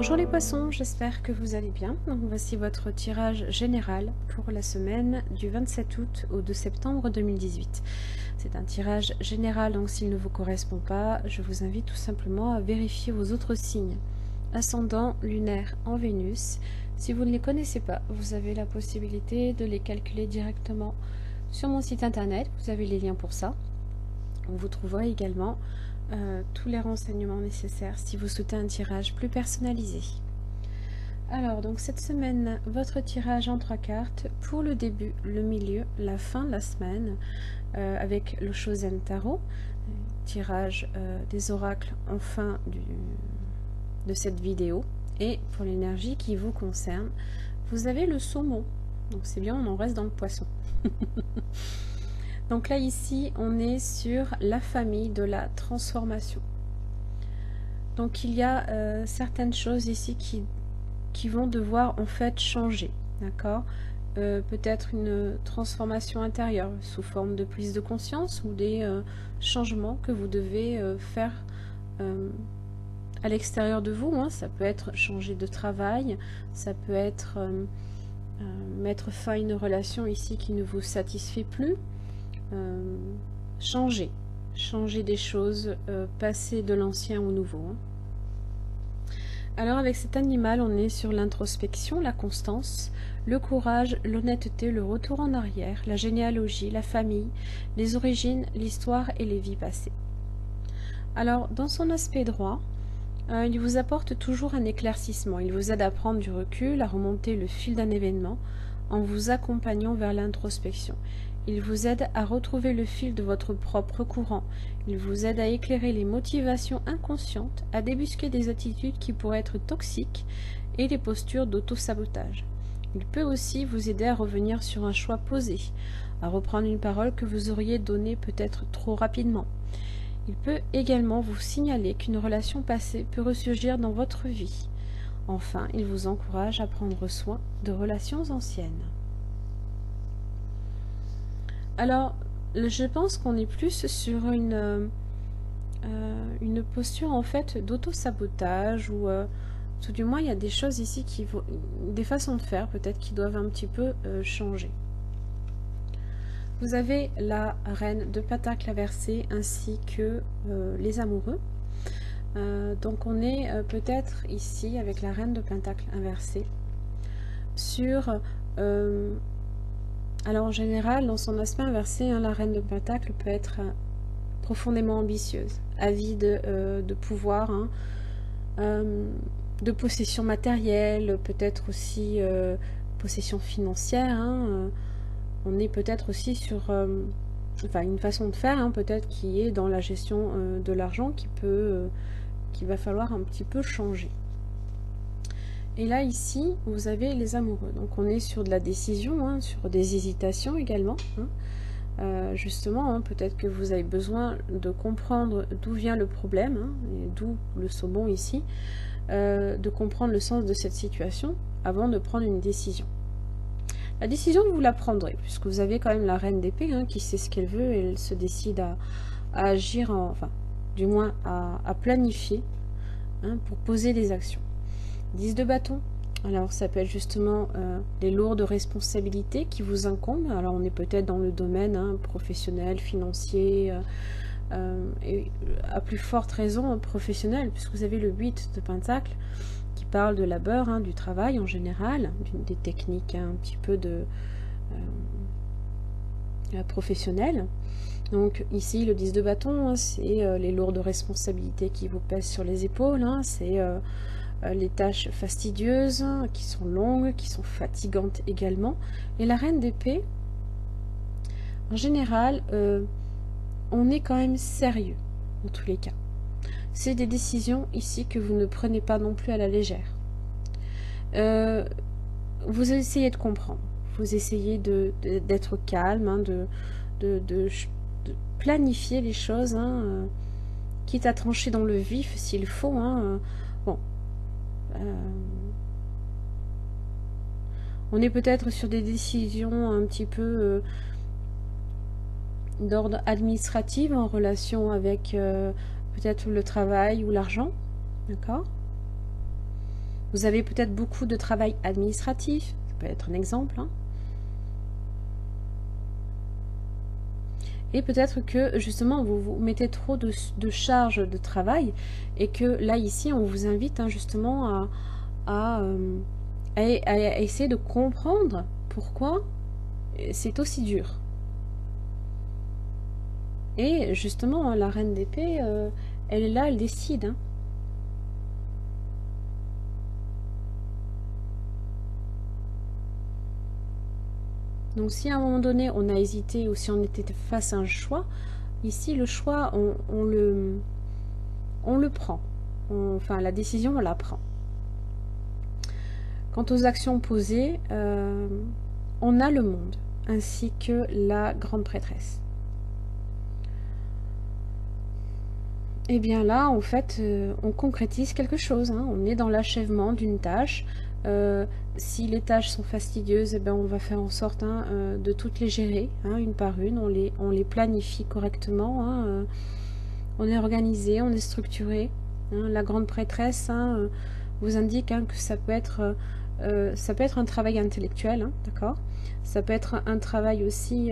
Bonjour les poissons, j'espère que vous allez bien. Donc voici votre tirage général pour la semaine du 27 août au 2 septembre 2018. C'est un tirage général, donc s'il ne vous correspond pas, je vous invite tout simplement à vérifier vos autres signes. Ascendant lunaire en Vénus. Si vous ne les connaissez pas, vous avez la possibilité de les calculer directement sur mon site internet. Vous avez les liens pour ça. Vous trouverez également tous les renseignements nécessaires si vous souhaitez un tirage plus personnalisé. Alors, donc cette semaine, votre tirage en 3 cartes pour le début, le milieu, la fin de la semaine, avec le Shozen Tarot, tirage des oracles en fin de cette vidéo. Et pour l'énergie qui vous concerne, vous avez le saumon. Donc c'est bien, on en reste dans le poisson. Donc là, ici, on est sur la famille de la transformation. Donc il y a certaines choses ici qui vont devoir en fait changer, d'accord? Peut-être une transformation intérieure sous forme de prise de conscience ou des changements que vous devez faire à l'extérieur de vous, hein. Ça peut être changer de travail, ça peut être mettre fin à une relation ici qui ne vous satisfait plus. Changer des choses, passer de l'ancien au nouveau. Alors avec cet animal, on est sur l'introspection, la constance, le courage, l'honnêteté, le retour en arrière, la généalogie, la famille, les origines, l'histoire et les vies passées. Alors dans son aspect droit, il vous apporte toujours un éclaircissement, il vous aide à prendre du recul, à remonter le fil d'un événement en vous accompagnant vers l'introspection. Il vous aide à retrouver le fil de votre propre courant. Il vous aide à éclairer les motivations inconscientes, à débusquer des attitudes qui pourraient être toxiques et les postures d'auto-sabotage. Il peut aussi vous aider à revenir sur un choix posé, à reprendre une parole que vous auriez donnée peut-être trop rapidement. Il peut également vous signaler qu'une relation passée peut ressurgir dans votre vie. Enfin, il vous encourage à prendre soin de relations anciennes. Alors, je pense qu'on est plus sur une posture en fait d'auto-sabotage ou tout du moins il y a des choses ici des façons de faire peut-être qui doivent un petit peu changer. Vous avez la reine de Pentacle inversée ainsi que les amoureux. Donc on est peut-être ici avec la reine de Pentacle inversée sur... alors en général, dans son aspect inversé, hein, la reine de Pentacle peut être profondément ambitieuse, avide de pouvoir, hein, de possession matérielle, peut-être aussi possession financière. Hein, on est peut-être aussi sur enfin, une façon de faire, hein, peut-être qui est dans la gestion de l'argent qu'il va falloir un petit peu changer. Et là, ici, vous avez les amoureux. Donc, on est sur de la décision, hein, sur des hésitations également. Hein. Justement, hein, peut-être que vous avez besoin de comprendre d'où vient le problème, hein, et d'où le saumon ici, de comprendre le sens de cette situation avant de prendre une décision. La décision, vous la prendrez, puisque vous avez quand même la reine d'épée, hein, qui sait ce qu'elle veut, et elle se décide à agir, enfin, du moins à planifier, hein, pour poser des actions. 10 de bâton, alors ça peut être justement les lourdes responsabilités qui vous incombent. Alors on est peut-être dans le domaine, hein, professionnel, financier, et à plus forte raison professionnel, puisque vous avez le 8 de pentacle qui parle de labeur, hein, du travail en général, des techniques, hein, un petit peu de professionnelles. Donc ici le 10 de bâton, hein, c'est les lourdes responsabilités qui vous pèsent sur les épaules, hein, c'est les tâches fastidieuses, qui sont longues, qui sont fatigantes également. Et la reine d'épée, en général, on est quand même sérieux, dans tous les cas. C'est des décisions ici que vous ne prenez pas non plus à la légère. Vous essayez de comprendre, vous essayez d'être calme, hein, de planifier les choses, hein, quitte à trancher dans le vif s'il faut. Hein, bon. On est peut-être sur des décisions un petit peu d'ordre administratif en relation avec peut-être le travail ou l'argent, d'accord? Vous avez peut-être beaucoup de travail administratif, ça peut être un exemple, hein. Et peut-être que justement vous vous mettez trop de charges de travail et que là ici on vous invite hein, justement à, à essayer de comprendre pourquoi c'est aussi dur. Et justement la reine d'épée, elle est là, elle décide. Hein. Donc si à un moment donné on a hésité ou si on était face à un choix, ici le choix on le prend. Enfin la décision on la prend. Quant aux actions posées, on a le monde ainsi que la grande prêtresse. Et bien là, en fait, on concrétise quelque chose. Hein. On est dans l'achèvement d'une tâche. Si les tâches sont fastidieuses, eh bien, on va faire en sorte hein, de toutes les gérer, hein, une par une. On les planifie correctement. Hein, on est organisé, on est structuré. Hein. La grande prêtresse hein, vous indique hein, que ça peut être un travail intellectuel, hein, d'accord. Ça peut être un travail aussi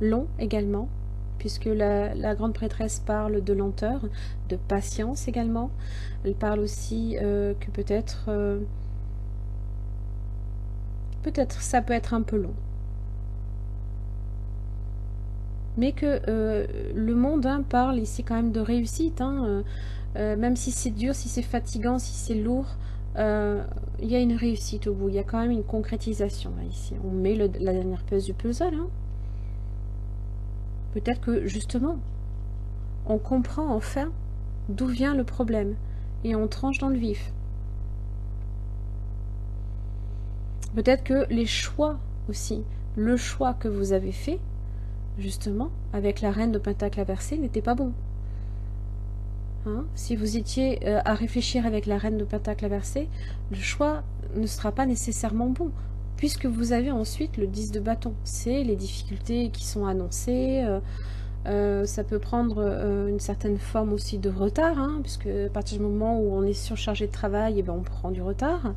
long également, puisque la grande prêtresse parle de lenteur, de patience également. Elle parle aussi que peut-être ça peut être un peu long. Mais que le monde hein, parle ici quand même de réussite, hein, même si c'est dur, si c'est fatigant, si c'est lourd, il y a une réussite au bout, il y a quand même une concrétisation là, ici. On met la dernière pièce du puzzle. Hein. Peut-être que justement, on comprend enfin d'où vient le problème et on tranche dans le vif. Peut-être que les choix aussi, le choix que vous avez fait, justement, avec la reine de Pentacle inversée, n'était pas bon. Hein, si vous étiez à réfléchir avec la reine de Pentacle inversée, le choix ne sera pas nécessairement bon, puisque vous avez ensuite le 10 de bâton. C'est les difficultés qui sont annoncées, ça peut prendre une certaine forme aussi de retard, hein, puisque à partir du moment où on est surchargé de travail, eh ben, on prend du retard.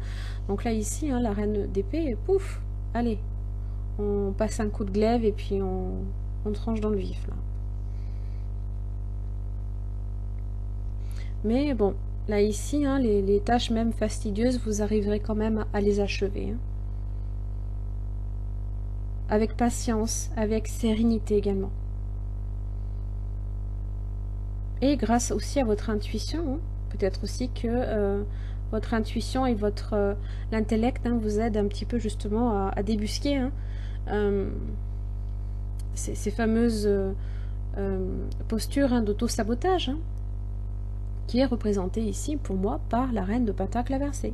Donc là, ici, hein, la reine d'épée, pouf, allez, on passe un coup de glaive et puis on tranche dans le vif. Là. Mais bon, là ici, hein, les tâches même fastidieuses, vous arriverez quand même à les achever. Hein. Avec patience, avec sérénité également. Et grâce aussi à votre intuition, hein, peut-être aussi que votre intuition et votre l'intellect hein, vous aident un petit peu justement à débusquer hein, ces fameuses postures hein, d'auto-sabotage hein, qui est représentée ici pour moi par la reine de Pentacle inversée.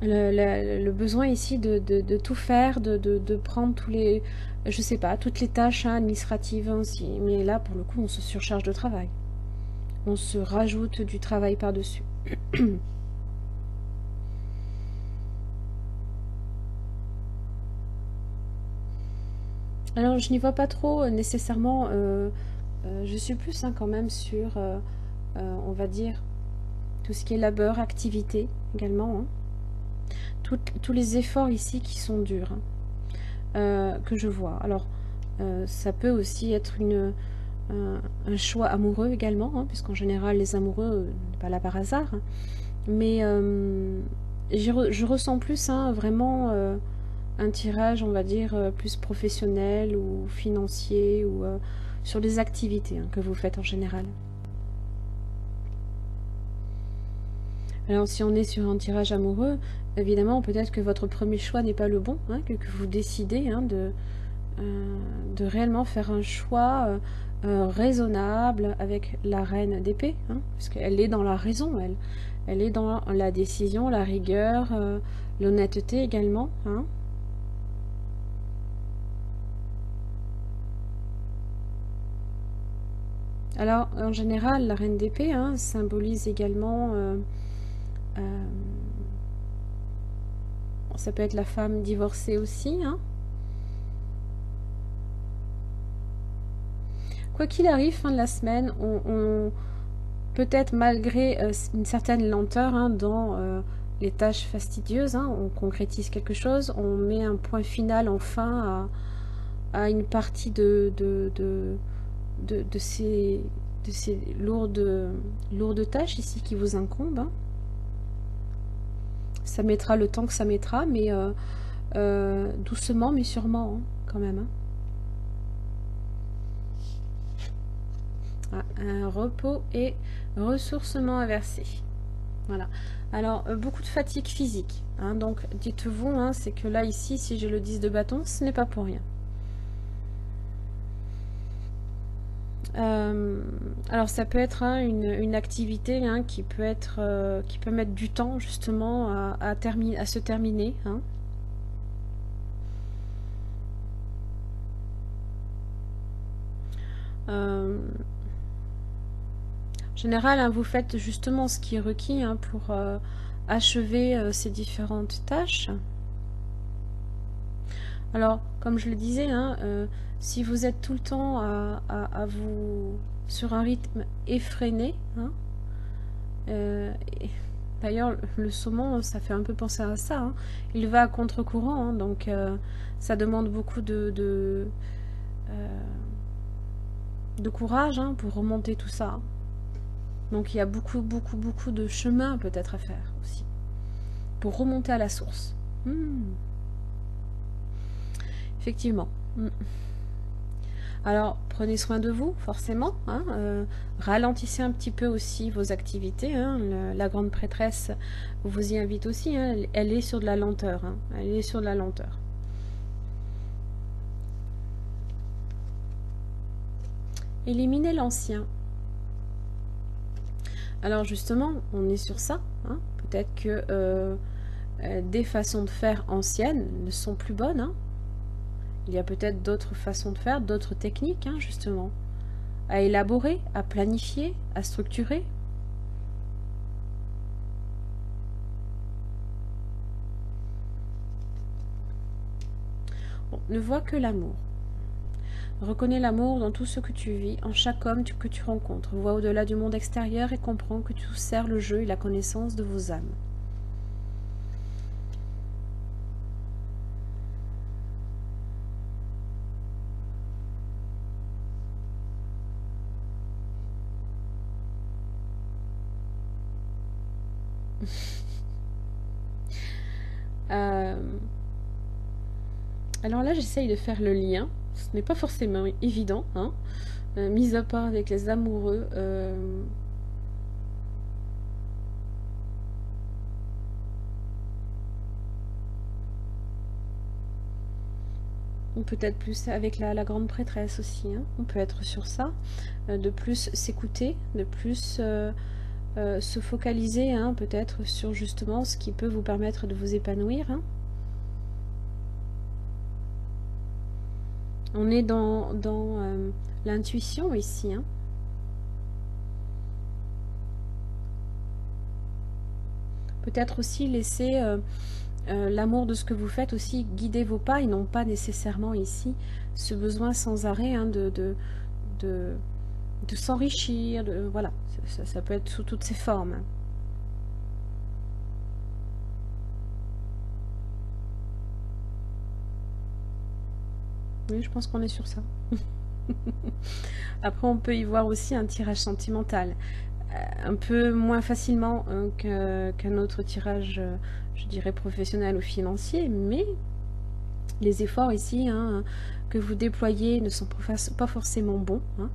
Le besoin ici de tout faire, de prendre tous les, je sais pas, toutes les tâches hein, administratives ainsi. Mais là, pour le coup, on se surcharge de travail. On se rajoute du travail par-dessus. Alors, je n'y vois pas trop nécessairement. Je suis plus hein, quand même sur, on va dire, tout ce qui est labeur, activité également. Hein. Tous les efforts ici qui sont durs, hein, que je vois. Alors, ça peut aussi être un choix amoureux également, hein, puisqu'en général, les amoureux, pas là par hasard. Hein, mais je ressens plus hein, vraiment un tirage, on va dire, plus professionnel ou financier ou sur les activités hein, que vous faites en général. Alors si on est sur un tirage amoureux, évidemment peut-être que votre premier choix n'est pas le bon, hein, que vous décidez hein, de réellement faire un choix raisonnable avec la reine d'épée, hein, puisqu'elle est dans la raison, elle est dans la décision, la rigueur, l'honnêteté également. Hein. Alors en général, la reine d'épée hein, symbolise également ça peut être la femme divorcée aussi, hein. Quoi qu'il arrive, fin de la semaine, peut-être malgré une certaine lenteur hein, dans les tâches fastidieuses, hein, on concrétise quelque chose, on met un point final enfin à une partie de ces lourdes tâches ici qui vous incombent. Hein. Ça mettra le temps que ça mettra, mais doucement mais sûrement hein, quand même. Hein. Un repos et ressourcement inversé. Voilà. Alors, beaucoup de fatigue physique. Hein, donc, dites-vous, hein, c'est que là, ici, si j'ai le 10 de bâton, ce n'est pas pour rien. Alors, ça peut être hein, une activité hein, qui peut mettre du temps, justement, à se terminer. Hein. En général, hein, vous faites justement ce qui est requis hein, pour achever ces différentes tâches. Alors, comme je le disais, hein, si vous êtes tout le temps vous sur un rythme effréné, hein, d'ailleurs le saumon, ça fait un peu penser à ça. Hein, il va à contre-courant, hein, donc ça demande beaucoup de courage hein, pour remonter tout ça. Donc il y a beaucoup de chemin peut-être à faire aussi pour remonter à la source. Effectivement. Alors prenez soin de vous forcément. Hein, ralentissez un petit peu aussi vos activités. Hein, la grande prêtresse vous y invite aussi. Hein, elle est sur de la lenteur. Hein, elle est sur de la lenteur. Éliminez l'ancien. Alors justement, on est sur ça. Hein. Peut-être que des façons de faire anciennes ne sont plus bonnes. Hein. Il y a peut-être d'autres façons de faire, d'autres techniques, hein, justement, à élaborer, à planifier, à structurer. Bon, ne vois que l'amour. Reconnais l'amour dans tout ce que tu vis, en chaque homme que tu rencontres. Vois au-delà du monde extérieur et comprends que tout sert le jeu et la connaissance de vos âmes. Alors là, j'essaye de faire le lien. Ce n'est pas forcément évident, hein, mis à part avec les amoureux. Ou peut-être plus avec la grande prêtresse aussi. Hein. On peut être sur ça. De plus s'écouter, de plus se focaliser hein, peut-être sur justement ce qui peut vous permettre de vous épanouir. Hein. On est dans l'intuition ici. Hein. Peut-être aussi laisser l'amour de ce que vous faites aussi guider vos pas et non pas nécessairement ici ce besoin sans arrêt hein, de s'enrichir. Voilà, ça peut être sous toutes ses formes. Oui, je pense qu'on est sur ça. Après, on peut y voir aussi un tirage sentimental. Un peu moins facilement qu'un autre tirage, je dirais, professionnel ou financier, mais les efforts ici hein, que vous déployez ne sont pas forcément bons, hein,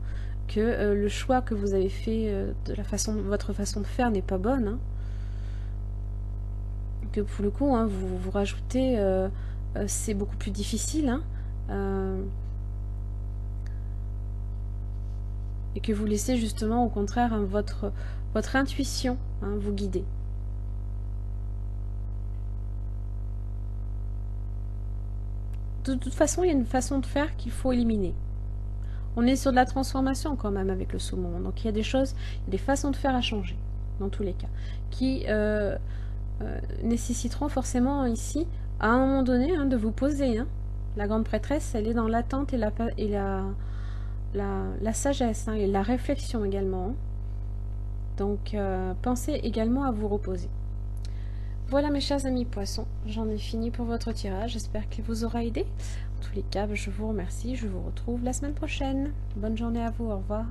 que le choix que vous avez fait de votre façon de faire n'est pas bonne, hein, que pour le coup, hein, vous rajoutez, c'est beaucoup plus difficile, hein, et que vous laissez justement au contraire hein, votre intuition hein, vous guider. De toute façon, il y a une façon de faire qu'il faut éliminer. On est sur de la transformation quand même avec le saumon, donc il y a des choses, il y a des façons de faire à changer, dans tous les cas, qui nécessiteront forcément ici, à un moment donné, hein, de vous poser. Hein. La grande prêtresse, elle est dans l'attente et la sagesse et la réflexion également. Donc, pensez également à vous reposer. Voilà mes chers amis poissons, j'en ai fini pour votre tirage, j'espère qu'il vous aura aidé. En tous les cas, je vous remercie, je vous retrouve la semaine prochaine. Bonne journée à vous, au revoir.